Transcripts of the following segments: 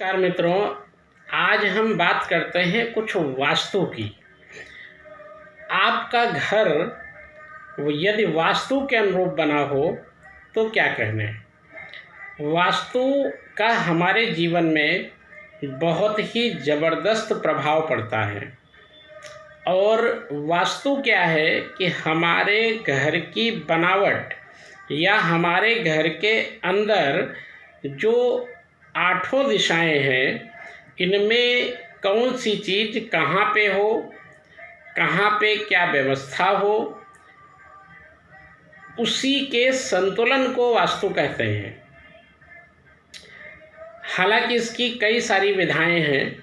नमस्कार मित्रों, आज हम बात करते हैं कुछ वास्तु की। आपका घर यदि वास्तु के अनुरूप बना हो तो क्या कहने। वास्तु का हमारे जीवन में बहुत ही ज़बरदस्त प्रभाव पड़ता है। और वास्तु क्या है कि हमारे घर की बनावट या हमारे घर के अंदर जो आठों दिशाएं हैं, इनमें कौन सी चीज़ कहाँ पे हो, कहाँ पे क्या व्यवस्था हो, उसी के संतुलन को वास्तु कहते हैं। हालांकि इसकी कई सारी विधाएं हैं,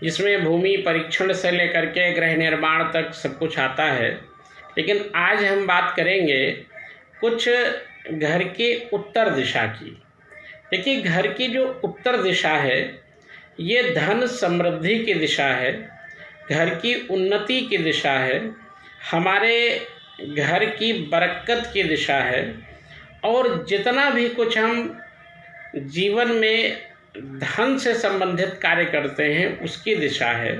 जिसमें भूमि परीक्षण से लेकर के गृह निर्माण तक सब कुछ आता है। लेकिन आज हम बात करेंगे कुछ घर के उत्तर दिशा की। देखिए, घर की जो उत्तर दिशा है ये धन समृद्धि की दिशा है, घर की उन्नति की दिशा है, हमारे घर की बरकत की दिशा है। और जितना भी कुछ हम जीवन में धन से संबंधित कार्य करते हैं उसकी दिशा है।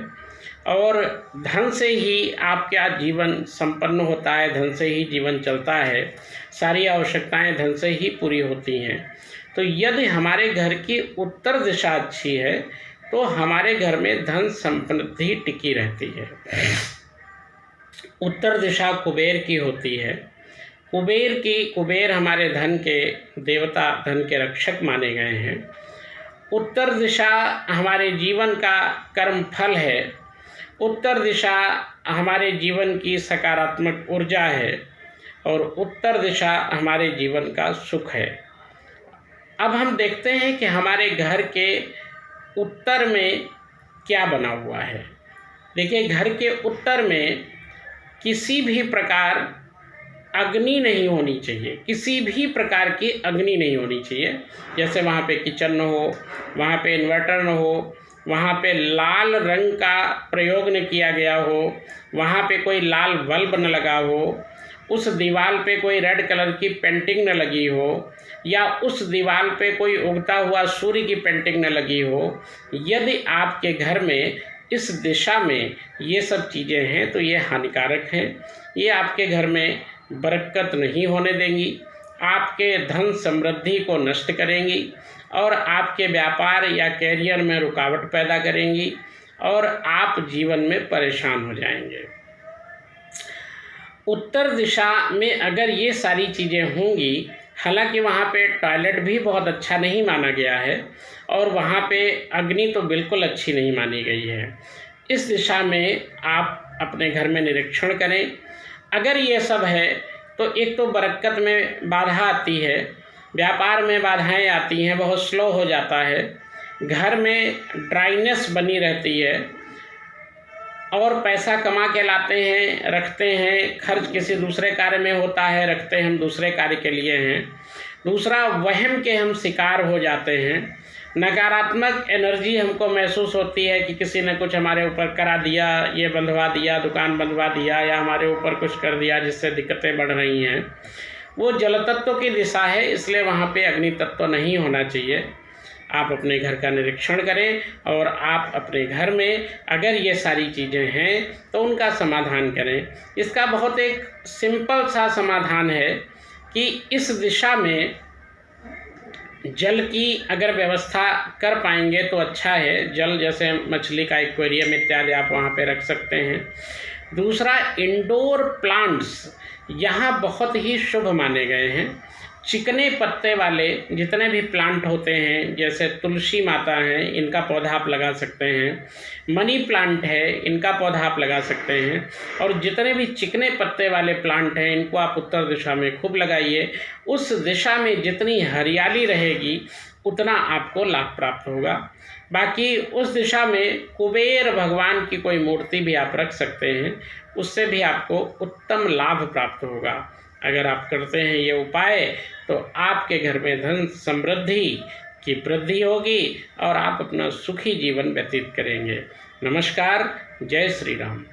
और धन से ही आपका जीवन संपन्न होता है, धन से ही जीवन चलता है, सारी आवश्यकताएं धन से ही पूरी होती हैं। तो यदि हमारे घर की उत्तर दिशा अच्छी है तो हमारे घर में धन समृद्धि टिकी रहती है। उत्तर दिशा कुबेर की होती है। कुबेर हमारे धन के देवता, धन के रक्षक माने गए हैं। उत्तर दिशा हमारे जीवन का कर्म फल है। उत्तर दिशा हमारे जीवन की सकारात्मक ऊर्जा है और उत्तर दिशा हमारे जीवन का सुख है। अब हम देखते हैं कि हमारे घर के उत्तर में क्या बना हुआ है। देखिए, घर के उत्तर में किसी भी प्रकार अग्नि नहीं होनी चाहिए, किसी भी प्रकार की अग्नि नहीं होनी चाहिए। जैसे वहाँ पे किचन न हो, वहाँ पे इन्वर्टर न हो, वहाँ पे लाल रंग का प्रयोग न किया गया हो, वहाँ पे कोई लाल बल्ब न लगा हो, उस दीवार पे कोई रेड कलर की पेंटिंग न लगी हो, या उस दीवार पे कोई उगता हुआ सूर्य की पेंटिंग न लगी हो। यदि आपके घर में इस दिशा में ये सब चीज़ें हैं तो ये हानिकारक हैं। ये आपके घर में बरकत नहीं होने देंगी, आपके धन समृद्धि को नष्ट करेंगी और आपके व्यापार या कैरियर में रुकावट पैदा करेंगी और आप जीवन में परेशान हो जाएंगे। उत्तर दिशा में अगर ये सारी चीज़ें होंगी, हालांकि वहाँ पे टॉयलेट भी बहुत अच्छा नहीं माना गया है और वहाँ पे अग्नि तो बिल्कुल अच्छी नहीं मानी गई है। इस दिशा में आप अपने घर में निरीक्षण करें। अगर ये सब है तो एक तो बरकत में बाधा आती है, व्यापार में बाधाएं आती हैं, बहुत स्लो हो जाता है, घर में ड्राइनेस बनी रहती है और पैसा कमा के लाते हैं, रखते हैं, खर्च किसी दूसरे कार्य में होता है, रखते हैं हम दूसरे कार्य के लिए हैं। दूसरा, वहम के हम शिकार हो जाते हैं। नकारात्मक एनर्जी हमको महसूस होती है कि किसी ने कुछ हमारे ऊपर करा दिया, ये बंधवा दिया, दुकान बंधवा दिया, या हमारे ऊपर कुछ कर दिया जिससे दिक्कतें बढ़ रही हैं। वो जल तत्व की दिशा है, इसलिए वहाँ पे अग्नि तत्व नहीं होना चाहिए। आप अपने घर का निरीक्षण करें और आप अपने घर में अगर ये सारी चीज़ें हैं तो उनका समाधान करें। इसका बहुत एक सिंपल सा समाधान है कि इस दिशा में जल की अगर व्यवस्था कर पाएंगे तो अच्छा है। जल जैसे मछली का एक्वेरियम इत्यादि आप वहाँ पे रख सकते हैं। दूसरा, इंडोर प्लांट्स यहाँ बहुत ही शुभ माने गए हैं। चिकने पत्ते वाले जितने भी प्लांट होते हैं, जैसे तुलसी माता हैं, इनका पौधा आप लगा सकते हैं। मनी प्लांट है, इनका पौधा आप लगा सकते हैं। और जितने भी चिकने पत्ते वाले प्लांट हैं, इनको आप उत्तर दिशा में खूब लगाइए। उस दिशा में जितनी हरियाली रहेगी उतना आपको लाभ प्राप्त होगा। बाकी उस दिशा में कुबेर भगवान की कोई मूर्ति भी आप रख सकते हैं, उससे भी आपको उत्तम लाभ प्राप्त होगा। अगर आप करते हैं ये उपाय तो आपके घर में धन समृद्धि की वृद्धि होगी और आप अपना सुखी जीवन व्यतीत करेंगे। नमस्कार, जय श्री राम।